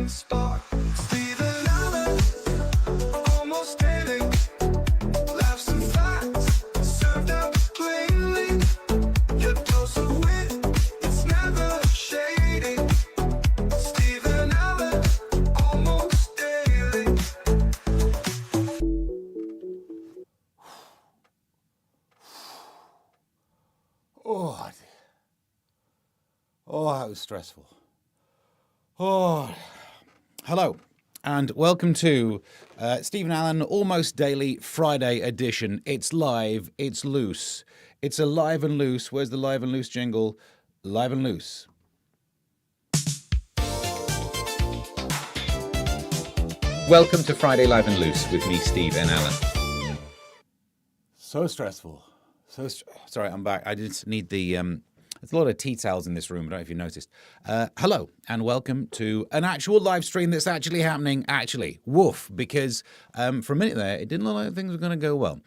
spark. Stephen Allen, almost daily. Laughs and facts, served up plainly. Your dose of wit, it's never shady. Stephen Allen, almost daily. Oh, that was stressful. Oh, hello, and welcome to Stephen Allen Almost Daily Friday edition. It's live, it's loose. It's alive and loose. Where's the live and loose jingle? Live and loose. Welcome to Friday Live and Loose with me, Stephen Allen. So stressful. Sorry, I'm back. I just need the... There's a lot of tea towels in this room. I don't know if you noticed. Hello, and welcome to an actual live stream that's actually happening. Actually, woof, because for a minute there, it didn't look like things were going to go well.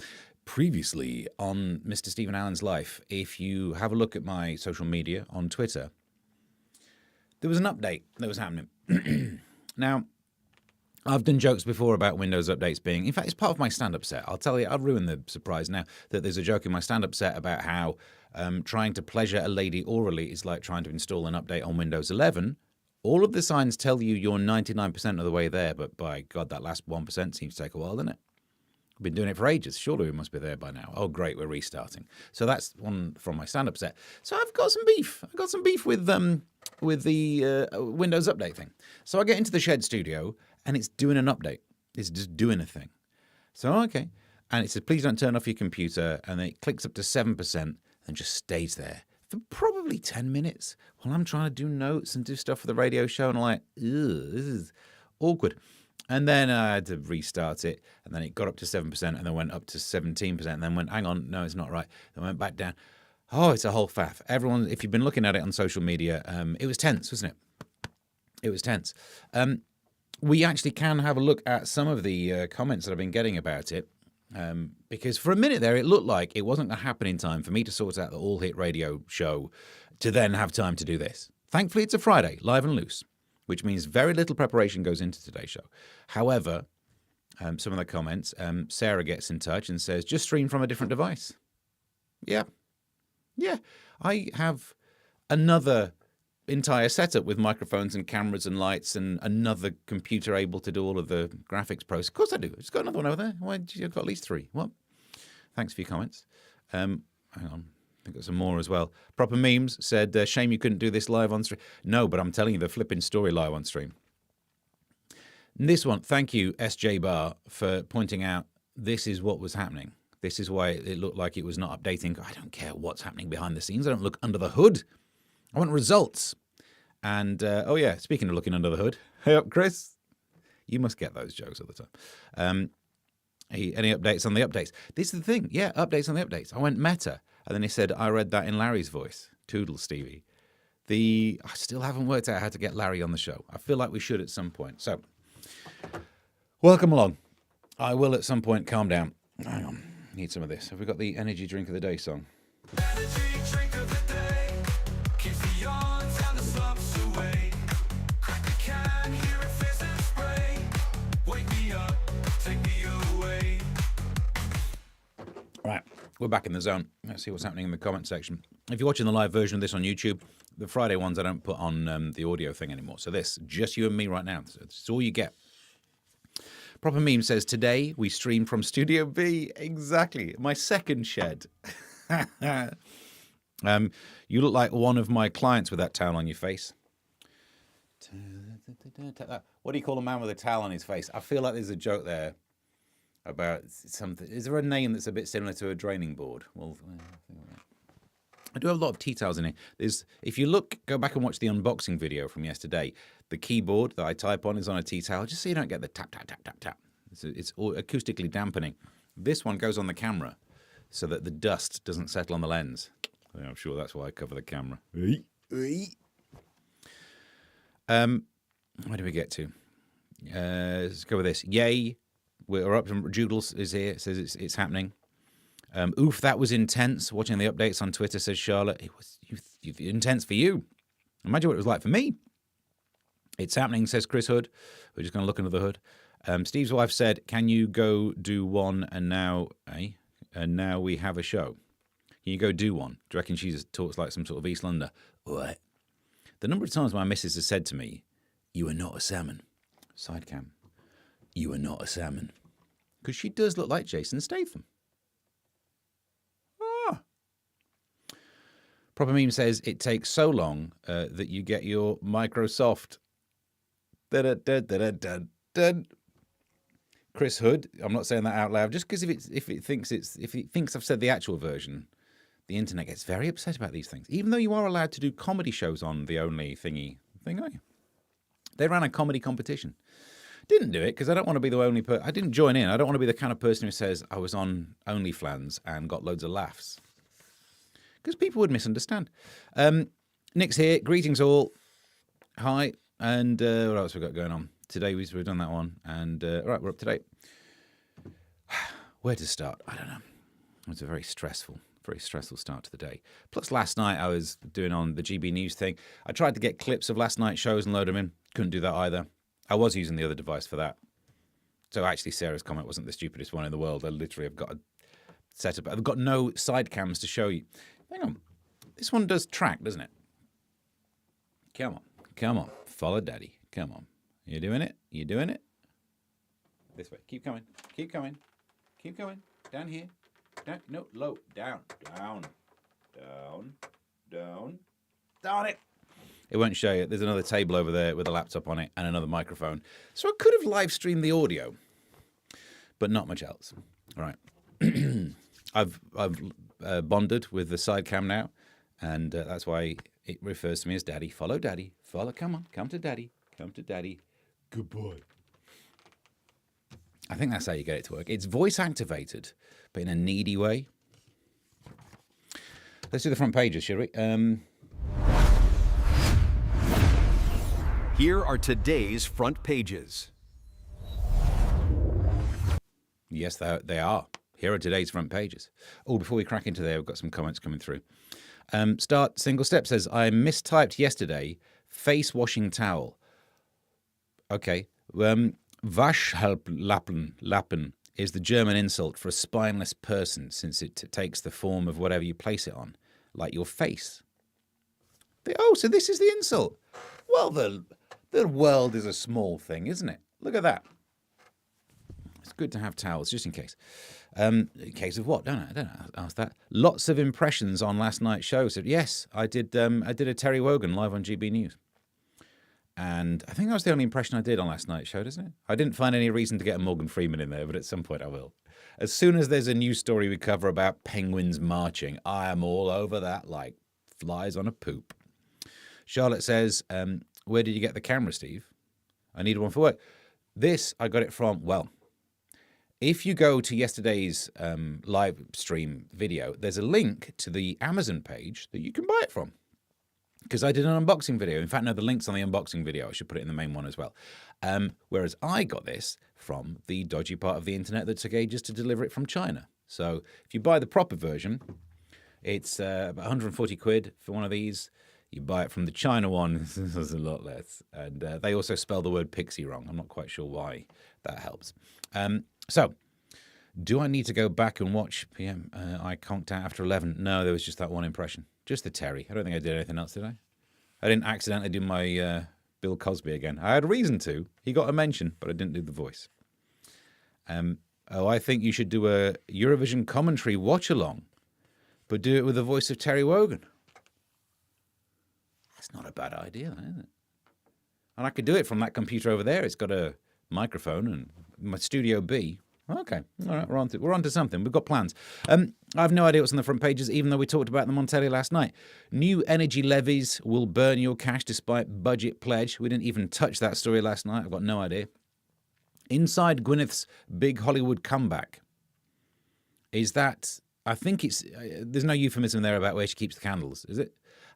Previously on Mr. Stephen Allen's life, if you have a look at my social media on Twitter, there was an update that was happening. Now, I've done jokes before about Windows updates being... In fact, it's part of my stand-up set. I'll tell you, I'll ruin the surprise now, that there's a joke in my stand-up set about how trying to pleasure a lady orally is like trying to install an update on Windows 11. All of the signs tell you you're 99% of the way there, but by God, that last 1% seems to take a while, doesn't it? I've been doing it for ages. Surely we must be there by now. Oh, great, we're restarting. So that's one from my stand-up set. So I've got some beef. I've got some beef with the Windows update thing. So I get into the Shed Studio, and it's doing an update. It's just doing a thing. So, okay. And it says, please don't turn off your computer. And then it clicks up to 7% and just stays there for probably 10 minutes while I'm trying to do notes and do stuff for the radio show. And I'm like, ew, this is awkward. And then I had to restart it. And then it got up to 7% and then went up to 17%. And then went, hang on, no, it's not right. Then went back down. Oh, it's a whole faff. Everyone, if you've been looking at it on social media, it was tense, wasn't it? It was tense. We actually can have a look at some of the comments that I've been getting about it, because for a minute there, it looked like it wasn't going to happen in time for me to sort out the all-hit radio show to then have time to do this. Thankfully, it's a Friday, live and loose, which means very little preparation goes into today's show. However, some of the comments, Sarah gets in touch and says, just stream from a different device. Yeah, I have another entire setup with microphones and cameras and lights and another computer able to do all of the graphics process. Of course I do. I've just got another one over there. Why did you got at least 3? What? Thanks for your comments. Hang on. I think there's some more as well. Proper Memes said, shame you couldn't do this live on stream. No, but I'm telling you the flipping story live on stream. And this one, thank you, SJ Bar, for pointing out this is what was happening. This is why it looked like it was not updating. I don't care what's happening behind the scenes. I don't look under the hood. I want results. And, oh yeah, speaking of looking under the hood, hey up, Chris. You must get those jokes all the time. Any updates on the updates? This is the thing. Yeah, updates on the updates. I went meta. And then he said, I read that in Larry's voice. Toodle, Stevie. I still haven't worked out how to get Larry on the show. I feel like we should at some point. So, welcome along. I will at some point calm down. Hang on. Need some of this. Have we got the energy drink of the day song? Energy drink of the day. Keeps the yawns and the slumps away. Crack the can, hear it fizz and spray. Wake me up, take me away. Right, we're back in the zone. Let's see what's happening in the comment section. If you're watching the live version of this on YouTube, the Friday ones I don't put on the audio thing anymore. So this, just you and me right now. So it's all you get. Proper Meme says, today we stream from Studio B. Exactly. My second shed. You look like one of my clients with that towel on your face. What do you call a man with a towel on his face? I feel like there's a joke there about something. Is there a name that's a bit similar to a draining board? Well, I do have a lot of tea towels in here. If you go back and watch the unboxing video from yesterday, the keyboard that I type on is on a tea towel, just so you don't get the tap, tap, tap, tap, tap. It's acoustically dampening. This one goes on the camera so that the dust doesn't settle on the lens. I'm sure that's why I cover the camera. Where do we get to? Let's go with this. Yay. We're up. Joodles is here. It says it's happening. Oof, that was intense. Watching the updates on Twitter, says Charlotte. It was intense for you. Imagine what it was like for me. It's happening, says Chris Hood. We're just going to look under the hood. Steve's wife said, "Can you go do one and now, And now we have a show. Can you go do one?" Do you reckon she's talks like some sort of East London? What? The number of times my missus has said to me, "You are not a salmon." Side cam. "You are not a salmon." Because she does look like Jason Statham. Ah. Proper Meme says, "It takes so long that you get your Microsoft." Da-da-da-da-da-da. Chris Hood, I'm not saying that out loud, just because if it thinks I've said the actual version, the internet gets very upset about these things. Even though you are allowed to do comedy shows on the Only thing, are you? They ran a comedy competition. Didn't do it because I don't want to be the only person. I didn't join in. I don't want to be the kind of person who says I was on OnlyFans and got loads of laughs, because people would misunderstand. Nick's here. Greetings all. Hi. And what else we got going on? Today we've done that one, and right, we're up to date. Where to start? I don't know. It was a very stressful start to the day. Plus, last night I was doing on the GB News thing. I tried to get clips of last night's shows and load them in. Couldn't do that either. I was using the other device for that. So actually, Sarah's comment wasn't the stupidest one in the world. I literally have got a setup. I've got no side cams to show you. Hang on. This one does track, doesn't it? Come on. Follow Daddy. Come on. You doing it? You doing it? This way. Keep coming. Down here. Down. No, low. Down. Darn it. It won't show you. There's another table over there with a laptop on it and another microphone. So I could have live streamed the audio, but not much else. All right. I've bonded with the side cam now, and that's why it refers to me as Daddy. Follow Daddy. Come on. Come to Daddy. Good boy. I think that's how you get it to work. It's voice activated, but in a needy way. Let's do the front pages, shall we? Here are today's front pages. Yes, they are. Here are today's front pages. Oh, before we crack into there, we've got some comments coming through. Start Single Step says, "I mistyped yesterday, face washing towel." Okay. Waschlappen is the German insult for a spineless person, since it takes the form of whatever you place it on, like your face. So this is the insult. Well, the world is a small thing, isn't it? Look at that. It's good to have towels, just in case. In case of what? Don't ask that. Lots of impressions on last night's show. So yes, I did a Terry Wogan live on GB News. And I think that was the only impression I did on last night's show, doesn't it? I didn't find any reason to get a Morgan Freeman in there, but at some point I will. As soon as there's a news story we cover about penguins marching, I am all over that like flies on a poop. Charlotte says, "Where did you get the camera, Steve? I need one for work." This, I got it from, well, if you go to yesterday's live stream video, there's a link to the Amazon page that you can buy it from. Because I did an unboxing video. In fact, no, the link's on the unboxing video. I should put it in the main one as well. Whereas I got this from the dodgy part of the internet that took ages to deliver it from China. So if you buy the proper version, it's about 140 quid for one of these. You buy it from the China one, there's a lot less. And they also spell the word pixie wrong. I'm not quite sure why that helps. So, do I need to go back and watch PM? I conked out after 11. No, there was just that one impression. Just the Terry. I don't think I did anything else, did I? I didn't accidentally do my Bill Cosby again. I had reason to. He got a mention, but I didn't do the voice. I think you should do a Eurovision commentary watch-along, but do it with the voice of Terry Wogan. That's not a bad idea, is it? And I could do it from that computer over there. It's got a microphone and my Studio B. Okay, all right, we're on to something. We've got plans. I have no idea what's on the front pages, even though we talked about them on telly last night. New energy levies will burn your cash despite budget pledge. We didn't even touch that story last night. I've got no idea. Inside Gwyneth's big Hollywood comeback. Is that, I think it's, there's no euphemism there about where she keeps the candles, is it?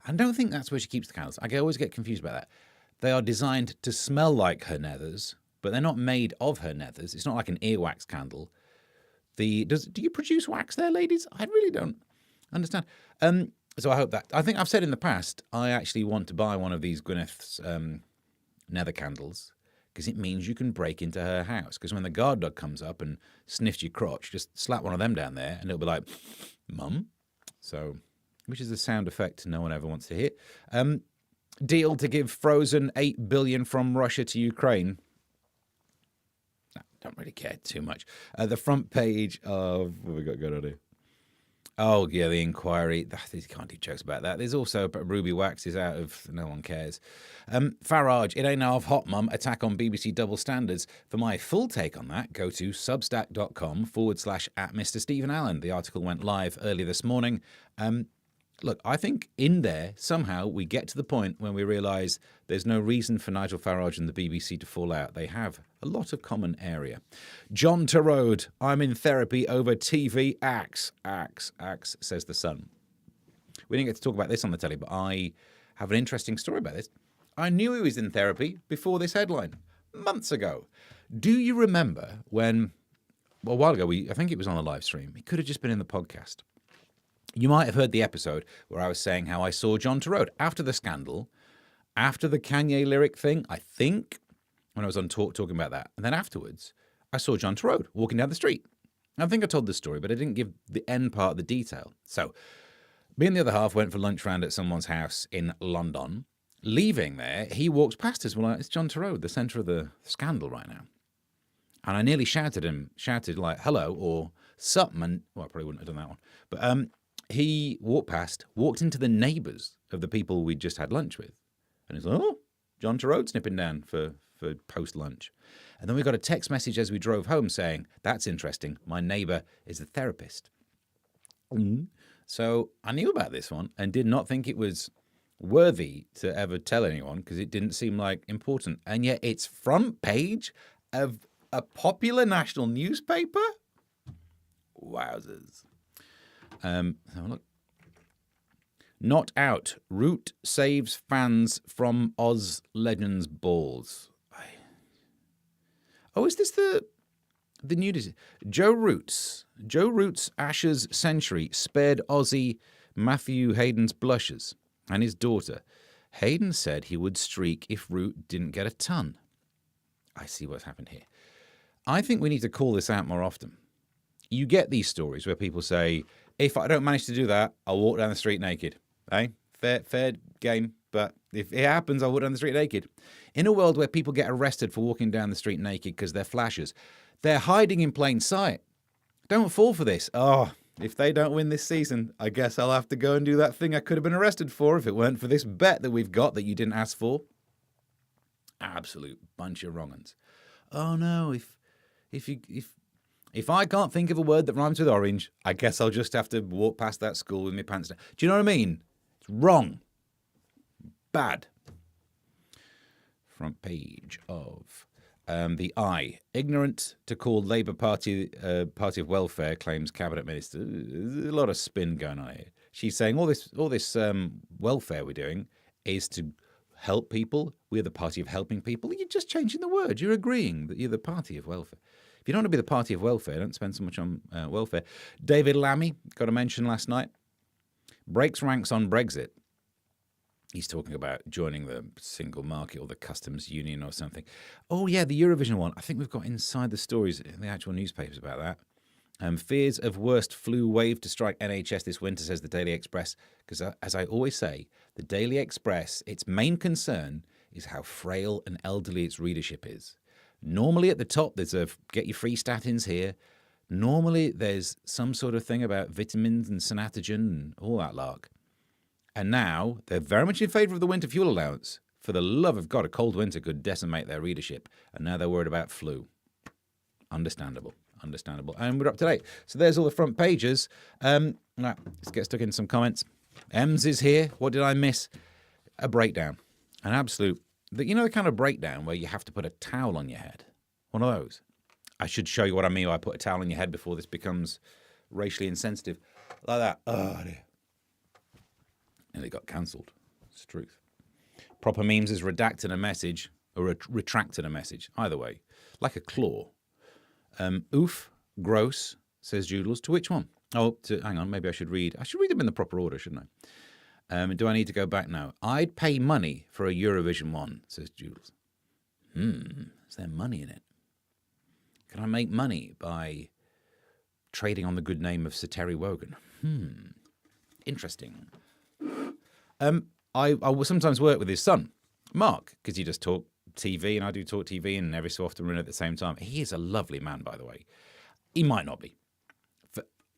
I don't think that's where she keeps the candles. I always get confused about that. They are designed to smell like her nethers, but they're not made of her nethers. It's not like an earwax candle. Do you produce wax there, ladies? I really don't understand. So I hope that. I think I've said in the past, I actually want to buy one of these Gwyneth's nether candles because it means you can break into her house. Because when the guard dog comes up and sniffs your crotch, just slap one of them down there and it'll be like, Mum. So, which is a sound effect no one ever wants to hear. Deal to give frozen $8 billion from Russia to Ukraine. Don't really care too much. The front page of what have we got going on here? Oh, yeah, the inquiry. You can't do jokes about that. There's also Ruby Wax is out of no one cares. Farage, it ain't half hot, mum. Attack on BBC double standards. For my full take on that, go to substack.com/at Mr. Stephen Allen. The article went live early this morning. Look, I think in there, somehow, we get to the point when we realise there's no reason for Nigel Farage and the BBC to fall out. They have a lot of common area. John Turode, I'm in therapy over TV. Axe, says the Sun. We didn't get to talk about this on the telly, but I have an interesting story about this. I knew he was in therapy before this headline, months ago. Do you remember when, well, a while ago, I think it was on a live stream. It could have just been in the podcast. You might have heard the episode where I was saying how I saw John Turode after the scandal, after the Kanye lyric thing, I think, when I was on talking about that. And then afterwards, I saw John Turode walking down the street. I think I told this story, but I didn't give the end part of the detail. So, me and the other half went for lunch round at someone's house in London. Leaving there, he walks past us. Well, it's John Turode, the centre of the scandal right now. And I nearly shouted like, hello, or something. And, well, I probably wouldn't have done that one. But, he walked into the neighbours of the people we'd just had lunch with. And he's like, oh, John Turode snipping down for post-lunch. And then we got a text message as we drove home saying, that's interesting, my neighbour is a therapist. Mm-hmm. So I knew about this one and did not think it was worthy to ever tell anyone because it didn't seem like important. And yet it's front page of a popular national newspaper? Wowzers. Have a look. Not out. Root saves fans from Oz Legends balls. Oh, is this the nudity? Joe Root's Ashes century spared Aussie Matthew Hayden's blushes and his daughter. Hayden said he would streak if Root didn't get a ton. I see what's happened here. I think we need to call this out more often. You get these stories where people say, if I don't manage to do that, I'll walk down the street naked. Fair game, but if it happens, I'll walk down the street naked. In a world where people get arrested for walking down the street naked because they're flashers, they're hiding in plain sight. Don't fall for this. Oh, if they don't win this season, I guess I'll have to go and do that thing I could have been arrested for if it weren't for this bet that we've got that you didn't ask for. Absolute bunch of wrong-uns. Oh no, if I can't think of a word that rhymes with orange, I guess I'll just have to walk past that school with my pants down. Do you know what I mean? It's wrong. Bad. Front page of the Eye. Ignorant to call Labour Party Party of Welfare, claims Cabinet Minister. There's a lot of spin going on here. She's saying all this welfare we're doing is to help people. We're the party of helping people. You're just changing the word. You're agreeing that you're the party of welfare. If you don't want to be the party of welfare, don't spend so much on welfare. David Lammy got a mention last night. Breaks ranks on Brexit. He's talking about joining the single market or the customs union or something. Oh, yeah, the Eurovision one. I think we've got inside the stories in the actual newspapers about that. Fears of worst flu wave to strike NHS this winter, says the Daily Express. Because as I always say, the Daily Express, its main concern is how frail and elderly its readership is. Normally at the top, there's a get your free statins here. Normally there's some sort of thing about vitamins and sanatogen and all that lark. And now they're very much in favour of the winter fuel allowance. For the love of God, a cold winter could decimate their readership. And now they're worried about flu. Understandable. And we're up to date. So there's all the front pages. Now, let's get stuck in some comments. Ems is here. What did I miss? A breakdown. An absolute... You know the kind of breakdown where you have to put a towel on your head? One of those. I should show you what I mean by put a towel on your head before this becomes racially insensitive. Like that. Oh, dear. Nearly got cancelled. It's the truth. Proper memes is redacting a message or retracting a message. Either way. Like a claw. Oof. Gross, says Joodles. To which one? Hang on. Maybe I should read. I should read them in the proper order, shouldn't I? Do I need to go back now? I'd pay money for a Eurovision one, says Jules. Is there money in it? Can I make money by trading on the good name of Sir Terry Wogan? Interesting. I will sometimes work with his son, Mark, because he does talk TV and I do talk TV, and every so often we're in at the same time. He is a lovely man, by the way. He might not be.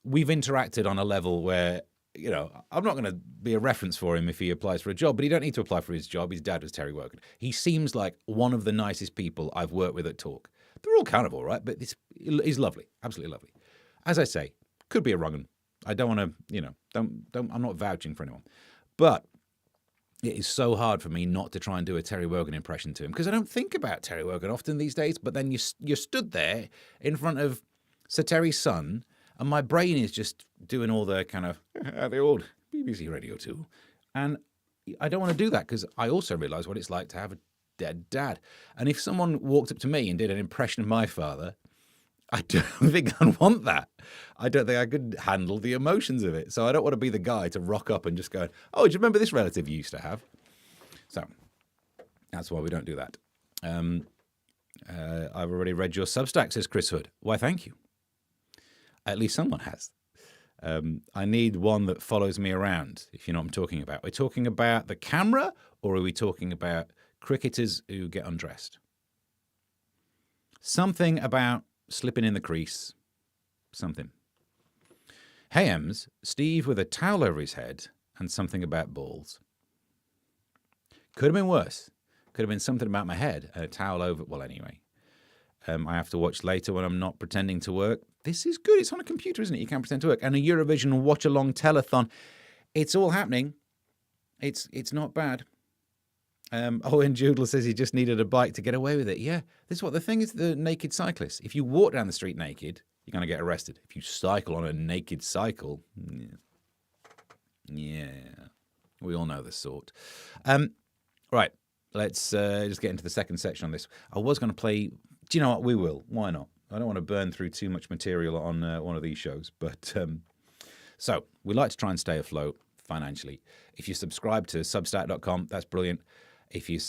We've interacted on a level where, I'm not going to be a reference for him if he applies for a job, but he don't need to apply for his job. His dad was Terry Wogan. He seems like one of the nicest people I've worked with at Talk. They're all kind of all right, but he's lovely, absolutely lovely. As I say, could be a wrong 'un. I don't want to, I'm not vouching for anyone. But it is so hard for me not to try and do a Terry Wogan impression to him, because I don't think about Terry Wogan often these days, but then you're stood there in front of Sir Terry's son, and my brain is just doing all the kind of the old BBC Radio 2. And I don't want to do that, because I also realise what it's like to have a dead dad. And if someone walked up to me and did an impression of my father, I don't think I'd want that. I don't think I could handle the emotions of it. So I don't want to be the guy to rock up and just go, oh, do you remember this relative you used to have? So that's why we don't do that. I've already read your Substack, says Chris Hood. Why, thank you. At least someone has. I need one that follows me around, if you know what I'm talking about. We're talking about the camera, or are we talking about cricketers who get undressed? Something about slipping in the crease. Something. Hey, Ems, Steve with a towel over his head and something about balls. Could have been worse. Could have been something about my head and a towel over. Well, anyway. I have to watch later when I'm not pretending to work. This is good. It's on a computer, isn't it? You can't pretend to work. And a Eurovision watch-along telethon. It's all happening. It's not bad. And Joodle says he just needed a bike to get away with it. Yeah, this is what the thing is, the naked cyclist. If you walk down the street naked, you're going to get arrested. If you cycle on a naked cycle, yeah. We all know the sort. Right, let's just get into the second section on this. I was going to play... Do you know what? We will. Why not? I don't want to burn through too much material on one of these shows. But so we like to try and stay afloat financially. If you subscribe to Substack.com, that's brilliant. If you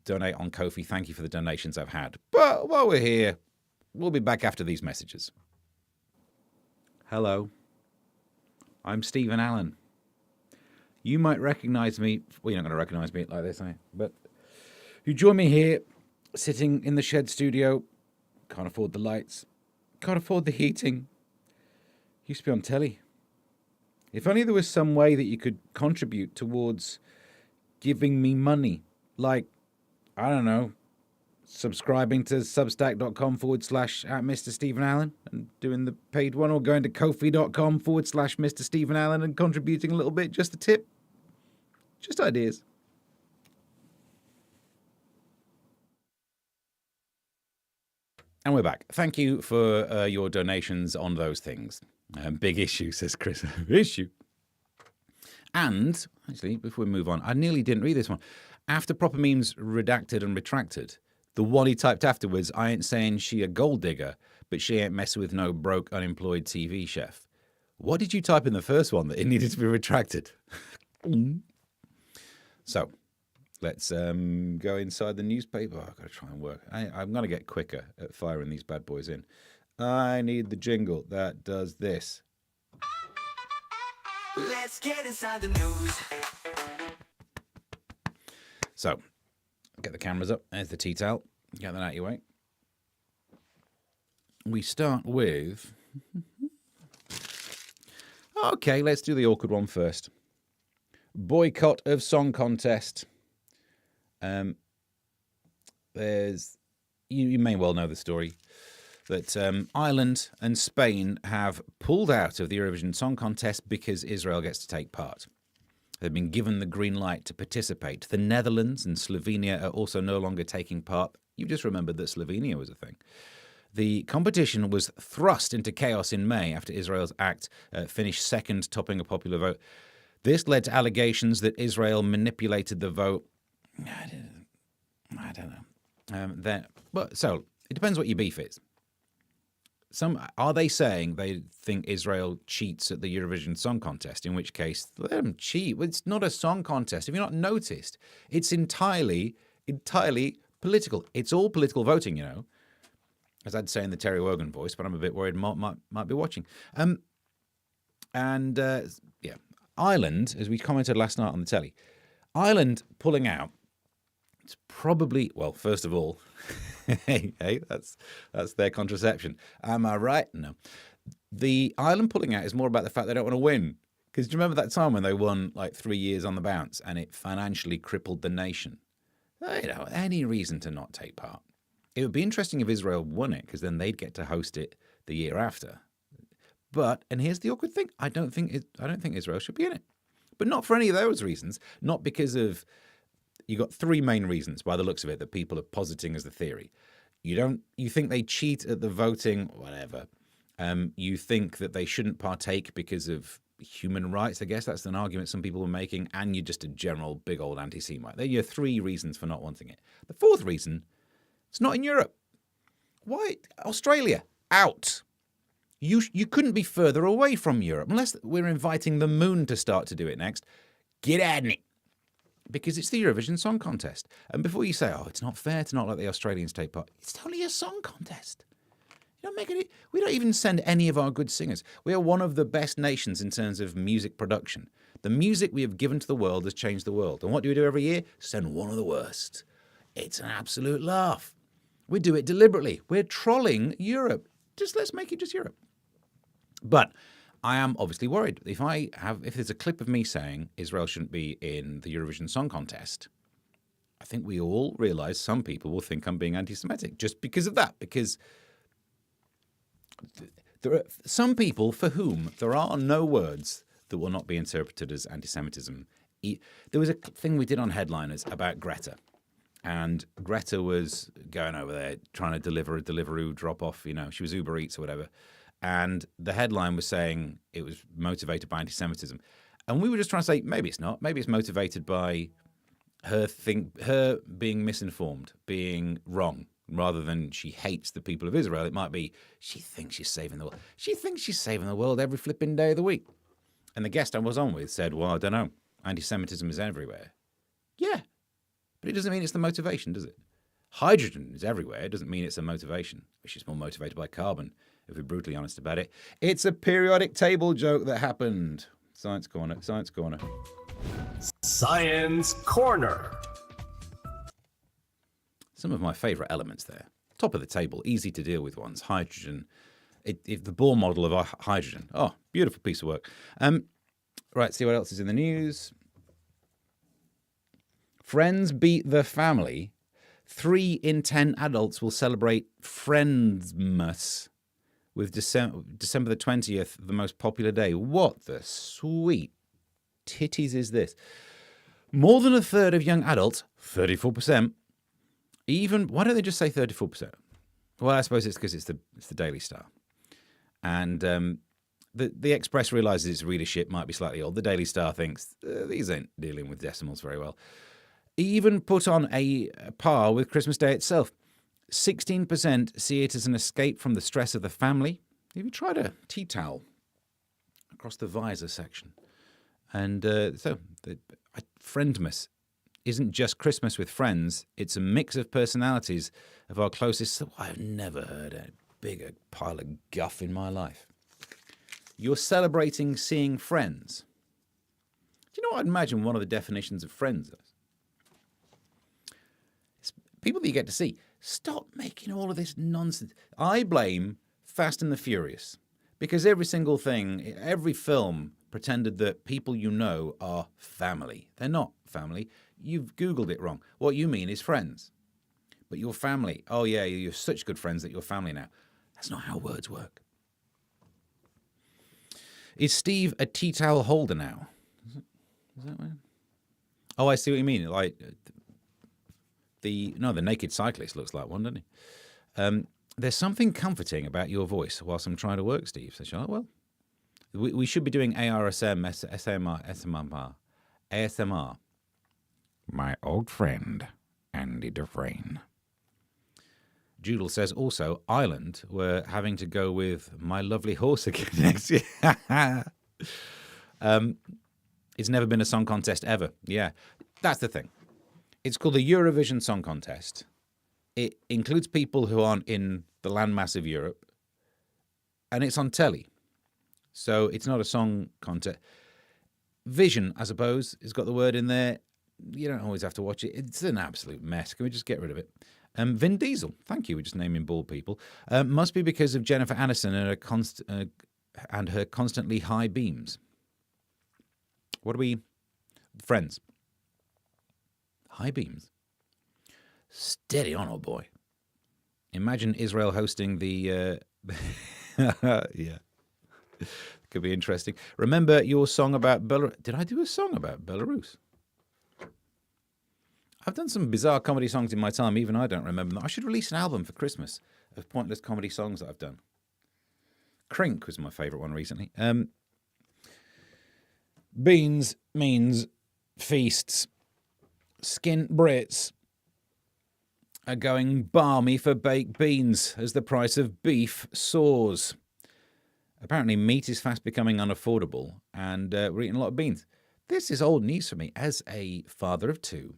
donate on Ko-fi, thank you for the donations I've had. But while we're here, we'll be back after these messages. Hello. I'm Stephen Allen. You might recognize me. Well, you're not going to recognize me like this, are you? But you join me here, sitting in the shed studio. Can't afford the lights. Can't afford the heating. Used to be on telly. If only there was some way that you could contribute towards giving me money. Like, I don't know, subscribing to substack.com/@Mr. Stephen Allen and doing the paid one, or going to kofi.com/Mr. Stephen Allen and contributing a little bit, just a tip. Just ideas. And we're back. Thank you for your donations on those things. Big issue, says Chris. Issue. And, actually, before we move on, I nearly didn't read this one. After Proper Memes redacted and retracted, the one he typed afterwards, I ain't saying she a gold digger, but she ain't messing with no broke, unemployed TV chef. What did you type in the first one that it needed to be retracted? So, let's go inside the newspaper. I've got to try and work. I'm going to get quicker at firing these bad boys in. I need the jingle that does this. Let's get inside the news. So, get the cameras up. There's the tea towel. Get that out of your way. We start with... Okay, let's do the awkward one first. Boycott of song contest. There's... You may well know the story. That Ireland and Spain have pulled out of the Eurovision Song Contest because Israel gets to take part. They've been given the green light to participate. The Netherlands and Slovenia are also no longer taking part. You just remembered that Slovenia was a thing. The competition was thrust into chaos in May after Israel's act finished second, topping a popular vote. This led to allegations that Israel manipulated the vote. I don't know. So it depends what your beef is. Are they saying they think Israel cheats at the Eurovision Song Contest? In which case, let them cheat. It's not a song contest. If you're not noticed, it's entirely Political. It's all political voting, you know. As I'd say in the Terry Wogan voice, but I'm a bit worried might be watching. Yeah, Ireland, as we commented last night on the telly, Ireland pulling out. It's probably, well, first of all, hey, that's their contraception. Am I right? No. The Ireland pulling out is more about the fact they don't want to win. Because do you remember that time when they won like 3 years on the bounce and it financially crippled the nation? They don't have any reason to not take part. It would be interesting if Israel won it, because then they'd get to host it the year after. But, and here's the awkward thing, I don't think Israel should be in it. But not for any of those reasons. Not because of, you got three main reasons by the looks of it that people are positing as the theory. You think they cheat at the voting, whatever. You think that they shouldn't partake because of human rights, I guess that's an argument some people were making, and you're just a general big old anti-Semite. They're your three reasons for not wanting it. The fourth reason, it's not in Europe. Why? Australia, out. You couldn't be further away from Europe, unless we're inviting the moon to start to do it next. Get at it. Because it's the Eurovision Song Contest. And before you say, oh, it's not fair to not let the Australians take part, it's only a song contest. We don't even send any of our good singers. We are one of the best nations in terms of music production. The music we have given to the world has changed the world. And what do we do every year? Send one of the worst. It's an absolute laugh. We do it deliberately. We're trolling Europe. Let's make it just Europe. But I am obviously worried. If there's a clip of me saying Israel shouldn't be in the Eurovision Song Contest, I think we all realise some people will think I'm being anti-Semitic just because of that. Because there are some people for whom there are no words that will not be interpreted as anti-Semitism. There was a thing we did on Headliners about Greta. And Greta was going over there trying to deliver a Deliveroo drop-off. She was Uber Eats or whatever. And the headline was saying it was motivated by anti-Semitism. And we were just trying to say, maybe it's not. Maybe it's motivated by her being misinformed, being wrong, rather than she hates the people of Israel. It might be she thinks she's saving the world. She thinks she's saving the world every flipping day of the week. And the guest I was on with said, well, I don't know. Anti-Semitism is everywhere. Yeah. But it doesn't mean it's the motivation, does it? Hydrogen is everywhere. It doesn't mean it's a motivation. She's more motivated by carbon, if we're brutally honest about it. It's a periodic table joke that happened. Science Corner, Science Corner. Science Corner. Some of my favourite elements there. Top of the table, easy to deal with ones. Hydrogen. The Bohr model of hydrogen. Oh, beautiful piece of work. Right, see what else is in the news. Friends beat the family. 3 in 10 adults will celebrate Friendsmas with December the 20th, the most popular day. What the sweet titties is this? More than a third of young adults, 34%, why don't they just say 34%? Well, I suppose it's because it's the Daily Star. And the Express realises its readership might be slightly old. The Daily Star thinks, these ain't dealing with decimals very well. Even put on a par with Christmas Day itself. 16% see it as an escape from the stress of the family. Have you tried a tea towel across the visor section? And Friendmas isn't just Christmas with friends. It's a mix of personalities of our closest. I've never heard a bigger pile of guff in my life. You're celebrating seeing friends. Do you know what I'd imagine one of the definitions of friends is? It's people that you get to see. Stop making all of this nonsense. I blame Fast and the Furious because every single thing, every film pretended that people you know are family. They're not family. You've Googled it wrong. What you mean is friends. But your family, oh yeah, you're such good friends that you're family now. That's not how words work. Is Steve a tea towel holder now? Is that weird? Oh, I see what you mean. Like the naked cyclist looks like one, doesn't he? There's something comforting about your voice whilst I'm trying to work, Steve, says Charlotte. Well, we should be doing ARSM, ASMR. My old friend, Andy Dufresne. Judel says also, Ireland were having to go with My Lovely Horse again next year. It's never been a song contest ever. Yeah, that's the thing. It's called the Eurovision Song Contest. It includes people who aren't in the landmass of Europe, and it's on telly. So it's not a song contest. Vision, I suppose, has got the word in there. You don't always have to watch it. It's an absolute mess. Can we just get rid of it? Vin Diesel, thank you. We're just naming bald people. Must be because of Jennifer Aniston and her constantly high beams. What are we? Friends. High beams. Steady on, old boy. Imagine Israel hosting the... yeah. Could be interesting. Remember your song about Belarus? Did I do a song about Belarus? I've done some bizarre comedy songs in my time. Even I don't remember them. I should release an album for Christmas of pointless comedy songs that I've done. Crink was my favourite one recently. Beans means feasts. Skint Brits are going balmy for baked beans as the price of beef soars. Apparently, meat is fast becoming unaffordable, and we're eating a lot of beans. This is old news for me as a father of two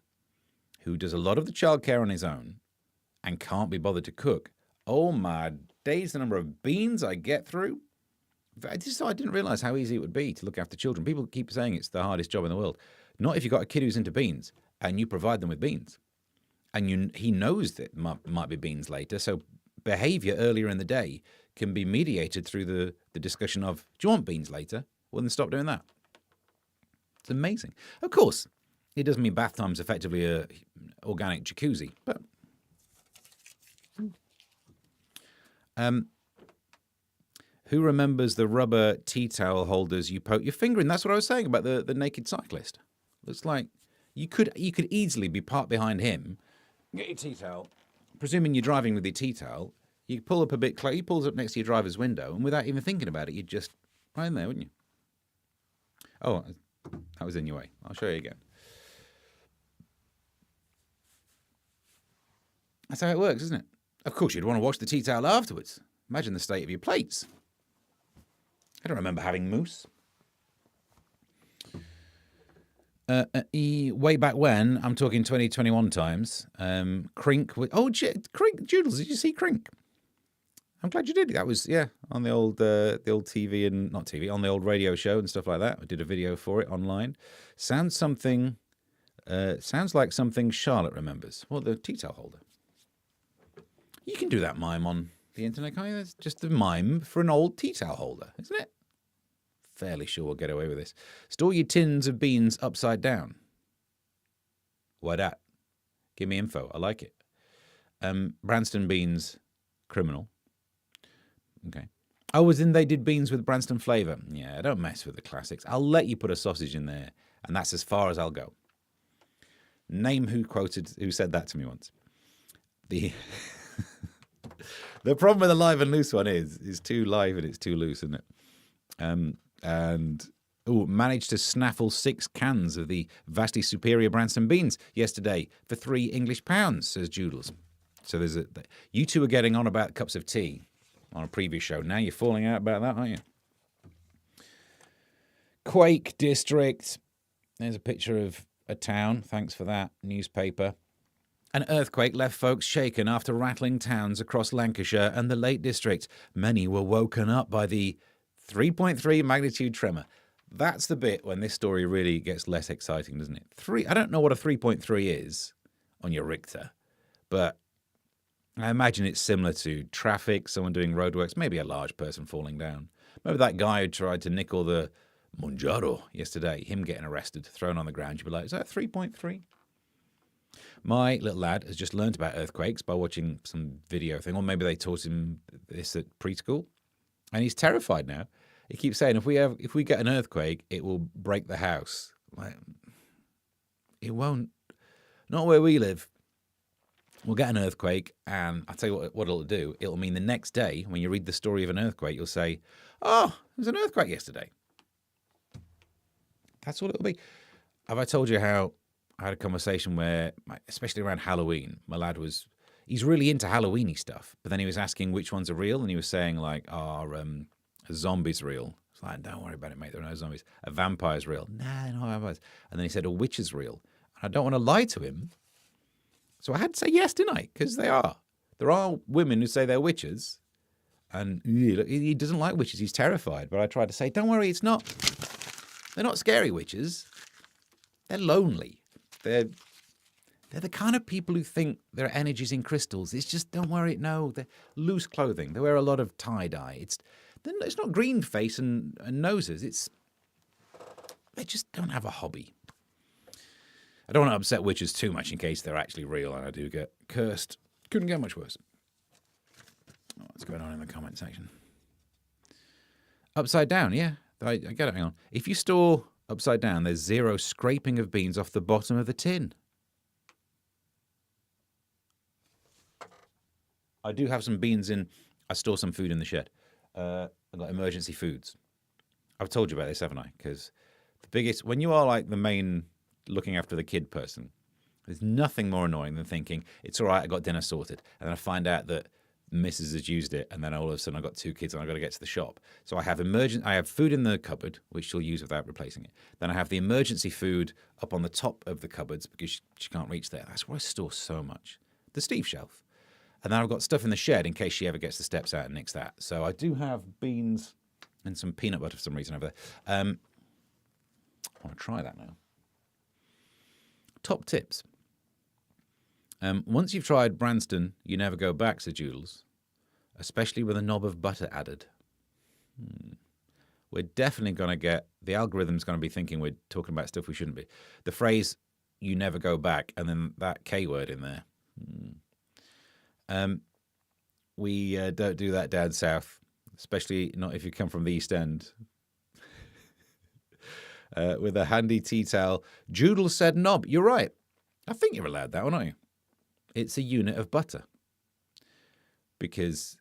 who does a lot of the childcare on his own and can't be bothered to cook. Oh my days, the number of beans I get through. I didn't realise how easy it would be to look after children. People keep saying it's the hardest job in the world. Not if you've got a kid who's into beans and you provide them with beans. And he knows that might be beans later, so behaviour earlier in the day can be mediated through the discussion of, do you want beans later? Well, then stop doing that. It's amazing. Of course, it doesn't mean bath time's effectively a organic jacuzzi, but... who remembers the rubber tea towel holders you poke your finger in? That's what I was saying about the naked cyclist. Looks like you could easily be parked behind him, get your tea towel, presuming you're driving with your tea towel, you pull up a bit close, he pulls up next to your driver's window, and without even thinking about it, you'd just right in there, wouldn't you? Oh, that was in your way. I'll show you again. That's how it works, isn't it? Of course, you'd want to wash the tea towel afterwards. Imagine the state of your plates. I don't remember having mousse. Way back when, I'm talking 2021 times, Crink... Crink, Joodles, did you see Crink? I'm glad you did. That was, on the old TV and... Not TV, on the old radio show and stuff like that. I did a video for it online. Sounds like something Charlotte remembers. Well, the tea towel holder. You can do that mime on the internet, can't you? It's just a mime for an old tea towel holder, isn't it? Fairly sure we'll get away with this. Store your tins of beans upside down. Why that? Give me info. I like it. Branston beans, criminal. Okay. Oh, as in they did beans with Branston flavour. Yeah, don't mess with the classics. I'll let you put a sausage in there, and that's as far as I'll go. Name who said that to me once. The problem with the live and loose one is it's too live and it's too loose, isn't it? Managed to snaffle 6 cans of the vastly superior Branston beans yesterday for £3 says Joodles. So you two are getting on about cups of tea on a previous show. Now you're falling out about that, aren't you? Quake District. There's a picture of a town. Thanks for that. Newspaper. An earthquake left folks shaken after rattling towns across Lancashire and the Lake District. Many were woken up by the 3.3 magnitude tremor. That's the bit when this story really gets less exciting, doesn't it? I don't know what a 3.3 is on your Richter, but I imagine it's similar to traffic, someone doing roadworks, maybe a large person falling down. Maybe that guy who tried to nickel the Monjaro yesterday, him getting arrested, thrown on the ground. You'd be like, is that 3.3? My little lad has just learned about earthquakes by watching some video thing, or maybe they taught him this at preschool, and he's terrified now. He keeps saying, if we get an earthquake, it will break the house. Like, it won't. Not where we live. We'll get an earthquake, and I'll tell you what it'll do. It'll mean the next day, when you read the story of an earthquake, you'll say, oh, there was an earthquake yesterday. That's what it'll be. Have I told you how I had a conversation where, especially around Halloween, my lad he's really into Halloween-y stuff, but then he was asking which ones are real, and he was saying, like, a zombie's real. It's like, don't worry about it, mate, there are no zombies. A vampire's real. Nah, no vampires. And then he said, a witch is real. And I don't want to lie to him, So I had to say yes, didn't I? Because they are. There are women who say they're witches. And he doesn't like witches. He's terrified. But I tried to say, don't worry, it's not. They're not scary witches. They're lonely. They're the kind of people who think their energy's in crystals. It's just, don't worry, no. They're loose clothing. They wear a lot of tie-dye. It's not green face and noses. They just don't have a hobby. I don't want to upset witches too much in case they're actually real and I do get cursed. Couldn't get much worse. What's going on in the comment section? Upside down, yeah. I get it, hang on. If you store upside down, there's zero scraping of beans off the bottom of the tin. I do have some beans in. I store some food in the shed. I've got emergency foods. I've told you about this, haven't I? Because the biggest, when you are like the main looking after the kid person, there's nothing more annoying than thinking, it's all right, I got dinner sorted. And then I find out that Mrs. has used it, and then all of a sudden I've got 2 kids and I've got to get to the shop. So I have food in the cupboard, which she'll use without replacing it. Then I have the emergency food up on the top of the cupboards because she can't reach there. That's where I store so much. The Steve shelf. And then I've got stuff in the shed in case she ever gets the steps out and nicks that. So I do have beans and some peanut butter for some reason over there. I want to try that now. Top tips. Once you've tried Branston, you never go back, said Jules, especially with a knob of butter added. We're definitely going to get, the algorithm's going to be thinking we're talking about stuff we shouldn't be. The phrase, you never go back, and then that K word in there. We don't do that down south, especially not if you come from the East End. With a handy tea towel. Joodle said knob. You're right. I think you're allowed that one, aren't you? It's a unit of butter. Because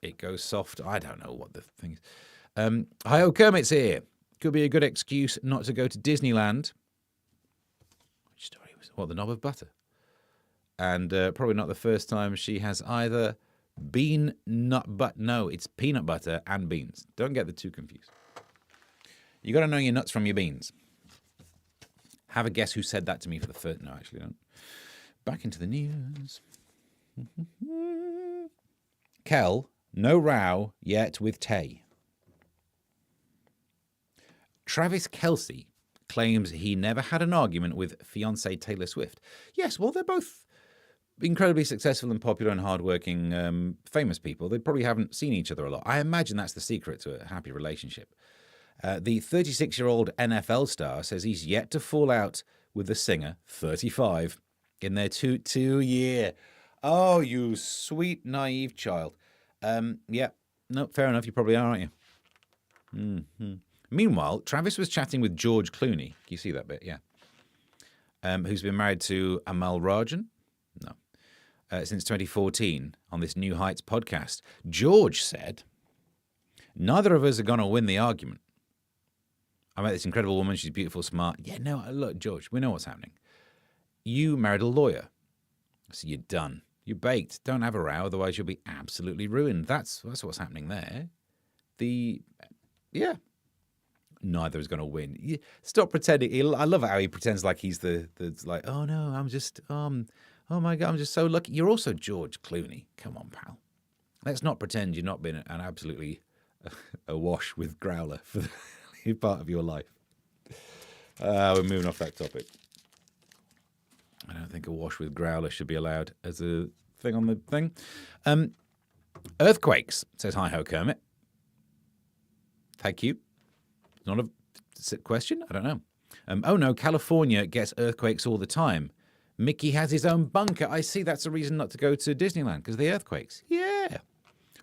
it goes soft. I don't know what the thing is. Hi-oh, Kermit's here. Could be a good excuse not to go to Disneyland. Which story was it? What, the knob of butter? And probably not the first time she has either no, it's peanut butter and beans. Don't get the two confused. You got to know your nuts from your beans. Have a guess who said that to me for the first... No, actually don't. Back into the news. Kel, no row yet with Tay. Travis Kelce claims he never had an argument with fiancée Taylor Swift. Yes, well, they're both incredibly successful and popular and hardworking famous people. They probably haven't seen each other a lot. I imagine that's the secret to a happy relationship. The 36-year-old NFL star says he's yet to fall out with the singer, 35, in their two-year. Oh, you sweet, naive child. Yeah, no, fair enough. You probably are, aren't you? Mm-hmm. Meanwhile, Travis was chatting with George Clooney. Can you see that bit? Yeah. Who's been married to Amal Rajan? No. Since 2014 on this New Heights podcast. George said, neither of us are going to win the argument. I met this incredible woman. She's beautiful, smart. Yeah, no, look, George, we know what's happening. You married a lawyer. So you're done. You're baked. Don't have a row, otherwise you'll be absolutely ruined. That's what's happening there. Yeah. Neither is going to win. Stop pretending. I love how he pretends like he's the like, oh no, I'm just, oh my God, I'm just so lucky. You're also George Clooney. Come on, pal. Let's not pretend you've not been an absolutely awash with growler for the part of your life. We're moving off that topic. I don't think awash with growler should be allowed as a thing on the thing. Earthquakes, says hi-ho Kermit. Thank you. Not a question? I don't know. Oh no, California gets earthquakes all the time. Mickey has his own bunker. I see, that's a reason not to go to Disneyland, because of the earthquakes. Yeah.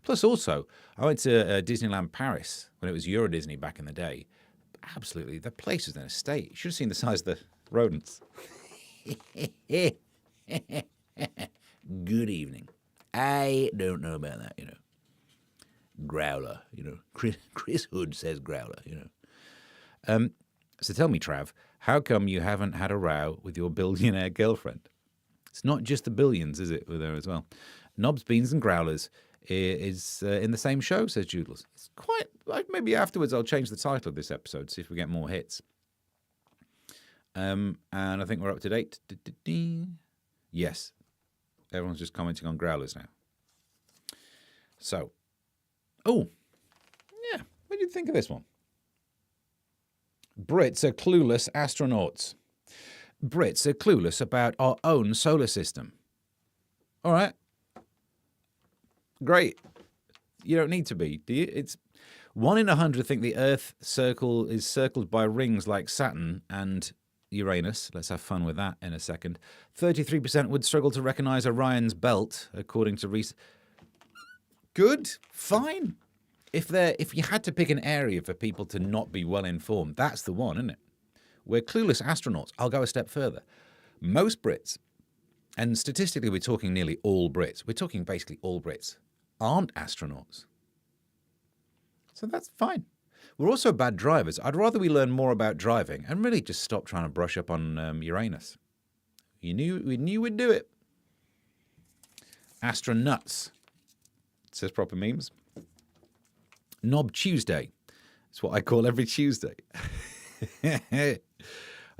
Plus also, I went to Disneyland Paris when it was Euro Disney back in the day. Absolutely, the place was in a state. You should have seen the size of the rodents. Good evening. I don't know about that, Growler, Chris Hood says growler, So tell me, Trav, how come you haven't had a row with your billionaire girlfriend? It's not just the billions, is it, with her as well? Knobs, Beans and Growlers is in the same show, says Joodles. It's quite, maybe afterwards I'll change the title of this episode, see if we get more hits. And I think we're up to date. Yes. Everyone's just commenting on growlers now. So, oh, yeah. What do you think of this one? Brits are clueless astronauts. Brits are clueless about our own solar system. All right. Great. You don't need to be, do you? It's 1 in 100 think the Earth is circled by rings like Saturn and Uranus. Let's have fun with that in a second. 33% would struggle to recognize Orion's belt, according to research. Good. Fine. If you had to pick an area for people to not be well informed, that's the one, isn't it? We're clueless astronauts. I'll go a step further. Most Brits, and statistically we're talking nearly all Brits, we're talking basically all Brits, aren't astronauts. So that's fine. We're also bad drivers. I'd rather we learn more about driving and really just stop trying to brush up on Uranus. We knew we'd do it. Astronauts. It says proper memes. Knob Tuesday. It's what I call every Tuesday. I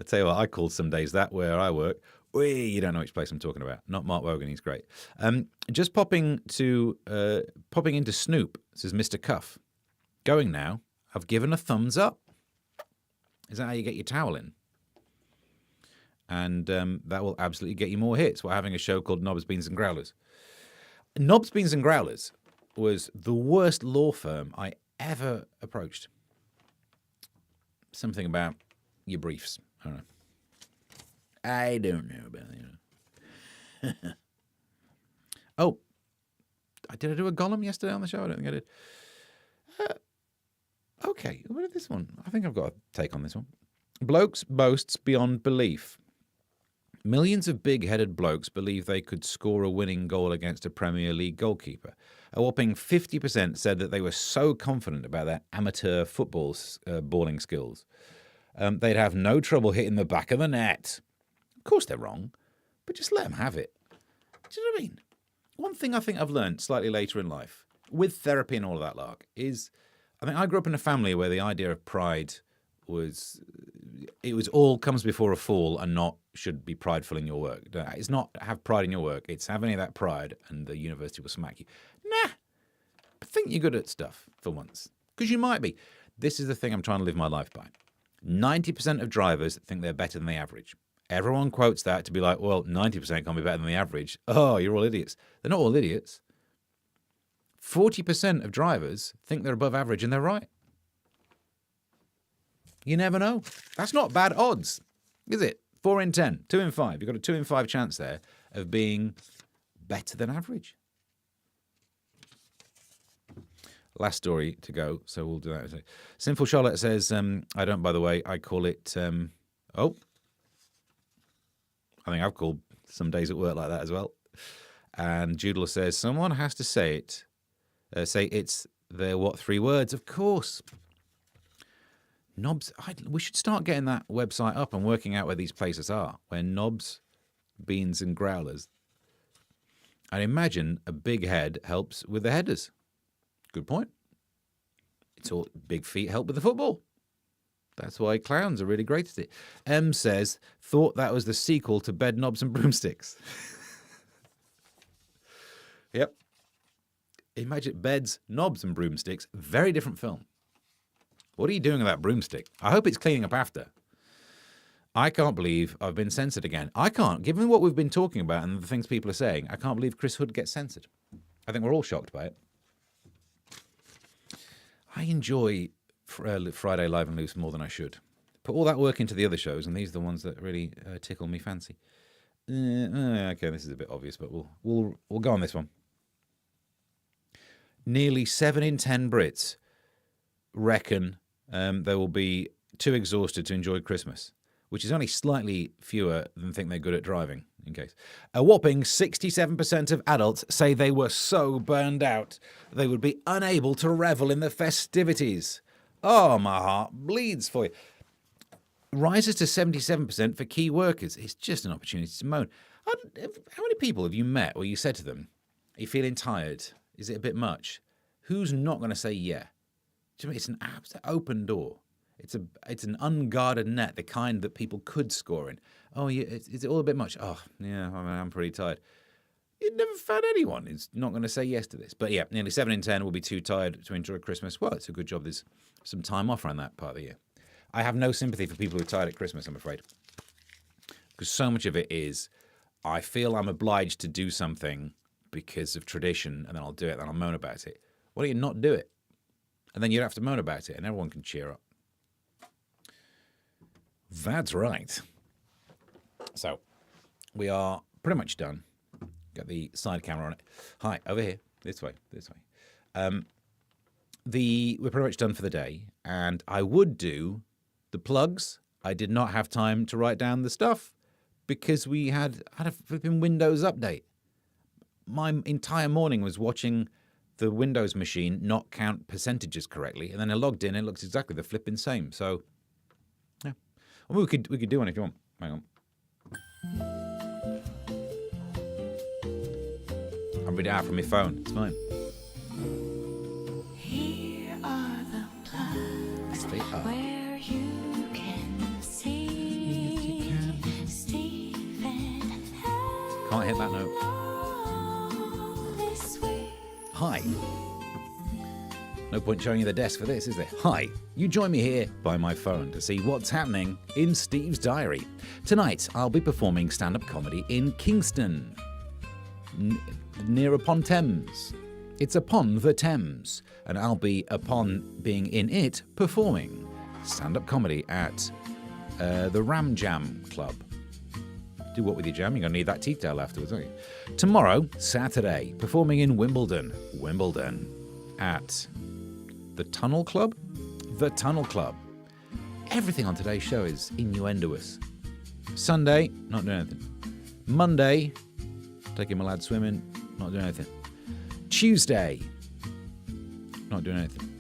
tell you what, I call some days that where I work. You don't know which place I'm talking about. Not Mark Wogan, he's great. Just popping into Snoop, says Mr. Cuff. Going now. I've given a thumbs up. Is that how you get your towel in? And that will absolutely get you more hits. We're having a show called Knobs, Beans and Growlers. Knobs, Beans and Growlers was the worst law firm I ever approached. Something about your briefs. I don't know about it. Oh, did I do a Gollum yesterday on the show? I don't think I did. Okay, what is this one? I think I've got a take on this one. Blokes boasts beyond belief. Millions of big-headed blokes believe they could score a winning goal against a Premier League goalkeeper. A whopping 50% said that they were so confident about their amateur football balling skills. They'd have no trouble hitting the back of the net. Of course they're wrong, but just let them have it. Do you know what I mean? One thing I think I've learned slightly later in life, with therapy and all of that lark, is I think I grew up in a family where the idea of pride was all comes before a fall and not should be prideful in your work. It's not have pride in your work. It's have any of that pride and the university will smack you. Nah, I think you're good at stuff for once because you might be. This is the thing I'm trying to live my life by. 90% of drivers think they're better than the average. Everyone quotes that to be like, well, 90% can't be better than the average. Oh, you're all idiots. They're not all idiots. 40% of drivers think they're above average and they're right. You never know. That's not bad odds, is it? 4 in 10, 2 in 5. You've got a 2 in 5 chance there of being better than average. Last story to go, so we'll do that. Sinful Charlotte says, I don't, by the way, I call it, I think I've called some days at work like that as well. And Judel says, someone has to say it. Say it's their, 3 words? Of course. Knobs, we should start getting that website up and working out where these places are, where Knobs, Beans and Growlers. I imagine a big head helps with the headers. Good point. It's all big feet help with the football. That's why clowns are really great at it. M says, thought that was the sequel to Bed Knobs and Broomsticks. Yep. Imagine Beds, Knobs and Broomsticks. Very different film. What are you doing with that broomstick? I hope it's cleaning up after. I can't believe I've been censored again. I can't. Given what we've been talking about and the things people are saying, I can't believe Chris Hood gets censored. I think we're all shocked by it. I enjoy Friday Live and Loose more than I should. Put all that work into the other shows, and these are the ones that really tickle me fancy. Okay, this is a bit obvious, but we'll go on this one. Nearly 7 in 10 Brits reckon they will be too exhausted to enjoy Christmas, which is only slightly fewer than think they're good at driving, in case. A whopping 67% of adults say they were so burned out they would be unable to revel in the festivities. Oh, my heart bleeds for you. Rises to 77% for key workers. It's just an opportunity to moan. How many people have you met where you said to them, are you feeling tired? Is it a bit much? Who's not going to say yeah? Do you know, it's an absolute open door. It's an unguarded net, the kind that people could score in. Oh, yeah, is it all a bit much? Oh, yeah, I'm pretty tired. You never found anyone who's not going to say yes to this. But yeah, nearly 7 in 10 will be too tired to enjoy Christmas. Well, it's a good job there's some time off around that part of the year. I have no sympathy for people who are tired at Christmas, I'm afraid. Because so much of it is, I feel I'm obliged to do something because of tradition, and then I'll do it, then I'll moan about it. Why don't you not do it? And then you don't have to moan about it, and everyone can cheer up. That's right. So, we are pretty much done. Got the side camera on it. Hi, over here. This way. We're pretty much done for the day, and I would do the plugs. I did not have time to write down the stuff because we had a flipping Windows update. My entire morning was watching the Windows machine not count percentages correctly, and then I logged in and it looks exactly the flipping same. So, yeah. Well, we could do one if you want. Hang on. I'll read it out from my phone. It's fine. Here are the plugs where you can see Steve and Can't hit that note. this week. Hi. No point showing you the desk for this, is there? Hi. You join me here by my phone to see what's happening in Steve's diary. Tonight, I'll be performing stand-up comedy in Kingston, near upon Thames. It's upon the Thames, and I'll be, upon being in it, performing stand-up comedy at the Ram Jam Club. Do what with your jam? You're going to need that tea towel afterwards, aren't you? Tomorrow, Saturday, performing in Wimbledon, at the Tunnel Club? The Tunnel Club. Everything on today's show is innuendoous. Sunday, not doing anything. Monday, taking my lad swimming, not doing anything. Tuesday, not doing anything.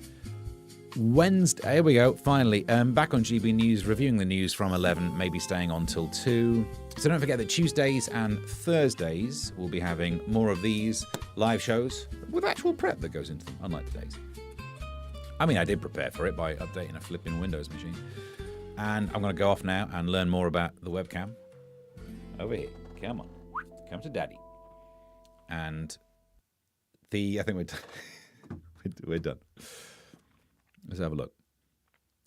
Wednesday, here we go, finally. Back on GB News, reviewing the news from 11, maybe staying on till 2. So don't forget that Tuesdays and Thursdays we'll be having more of these live shows with actual prep that goes into them, unlike today's. I mean, I did prepare for it by updating a flipping Windows machine. And I'm going to go off now and learn more about the webcam. Over here. Come on. Come to Daddy. And I think we're done. We're done. Let's have a look.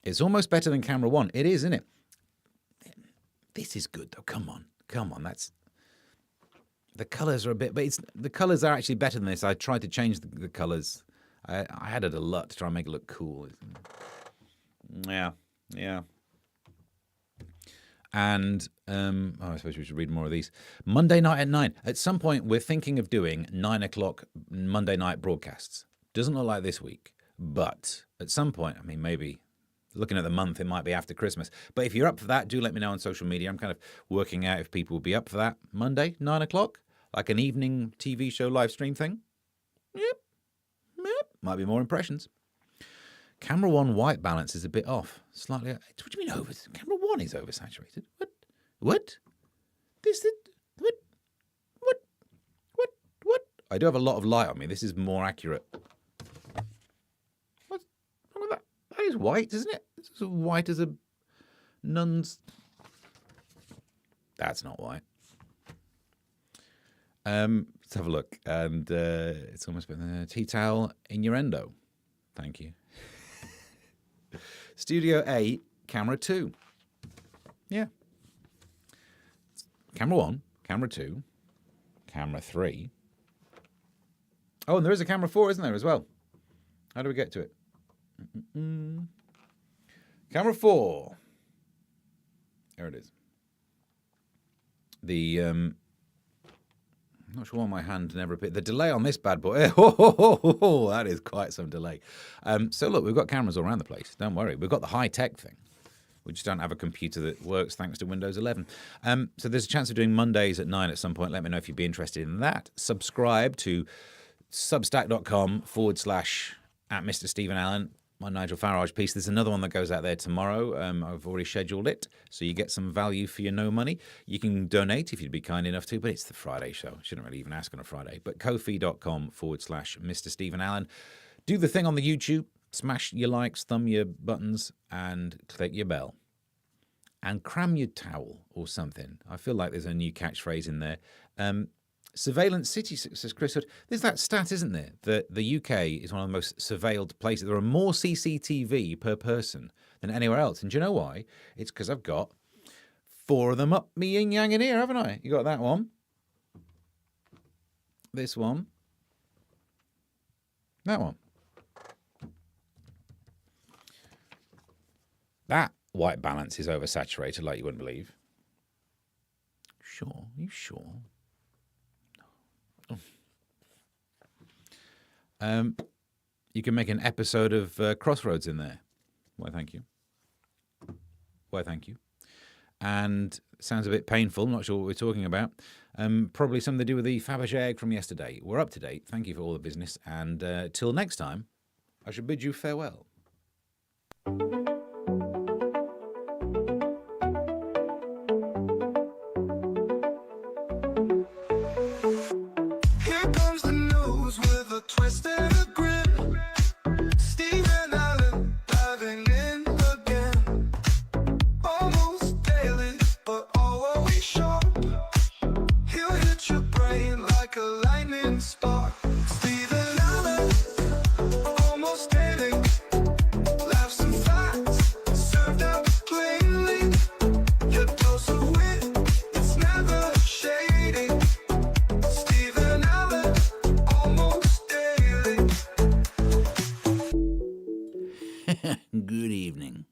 It's almost better than camera one. It is, isn't it? This is good, though. Come on. That's... The colours are a bit... But the colours are actually better than this. I tried to change the colours. I added a lot to try and make it look cool. Yeah. And I suppose we should read more of these. Monday night at 9. At some point, we're thinking of doing 9 o'clock Monday night broadcasts. Doesn't look like this week, but at some point, I mean, maybe looking at the month, it might be after Christmas. But if you're up for that, do let me know on social media. I'm kind of working out if people will be up for that. Monday, 9 o'clock, like an evening TV show live stream thing. Yep. Might be more impressions. Camera one white balance is a bit off. Slightly. What do you mean over? Camera one is oversaturated. What? What? I do have a lot of light on me. This is more accurate. What's wrong with that? That is white, isn't it? It's as white as a nun's. That's not white. Let's have a look. And it's almost been a tea towel innuendo. Thank you. Studio A, camera 2. Yeah. Camera 1, camera 2, camera 3. Oh, and there is a camera 4, isn't there, as well? How do we get to it? Camera 4. There it is. I'm not sure why my hand never appeared. The delay on this bad boy. That is quite some delay. So look, we've got cameras all around the place. Don't worry. We've got the high-tech thing. We just don't have a computer that works thanks to Windows 11. So there's a chance of doing Mondays at 9 at some point. Let me know if you'd be interested in that. Subscribe to substack.com/ at Mr. Stephen Allen. My Nigel Farage piece. There's another one that goes out there tomorrow. I've already scheduled it, so you get some value for your no money. You can donate if you'd be kind enough to, but it's the Friday show. Shouldn't really even ask on a Friday. But kofi.com/ Mr. Stephen Allen. Do the thing on the YouTube. Smash your likes, thumb your buttons, and click your bell. And cram your towel or something. I feel like there's a new catchphrase in there. Surveillance city, says Chris Hood. There's that stat, isn't there, that the UK is one of the most surveilled places. There are more CCTV per person than anywhere else. And do you know why? It's because I've got 4 of them up me yin yang in here, haven't I? You got that one. This one. That one. That white balance is oversaturated like you wouldn't believe. Sure? You sure? You can make an episode of Crossroads in there. Why, thank you. Why, thank you. And sounds a bit painful. Not sure what we're talking about. Probably something to do with the Farage egg from yesterday. We're up to date. Thank you for all the business. And till next time, I should bid you farewell. Here comes the news with a twist and a grin. Steve and Alan diving in again. Almost daily, but always sharp. He'll hit your brain like a lightning spark. Steve and Alan, almost daily. Laughs and facts, served out plainly. Your dose of wit, it's never shady. Stephen Allen, almost daily. Good evening.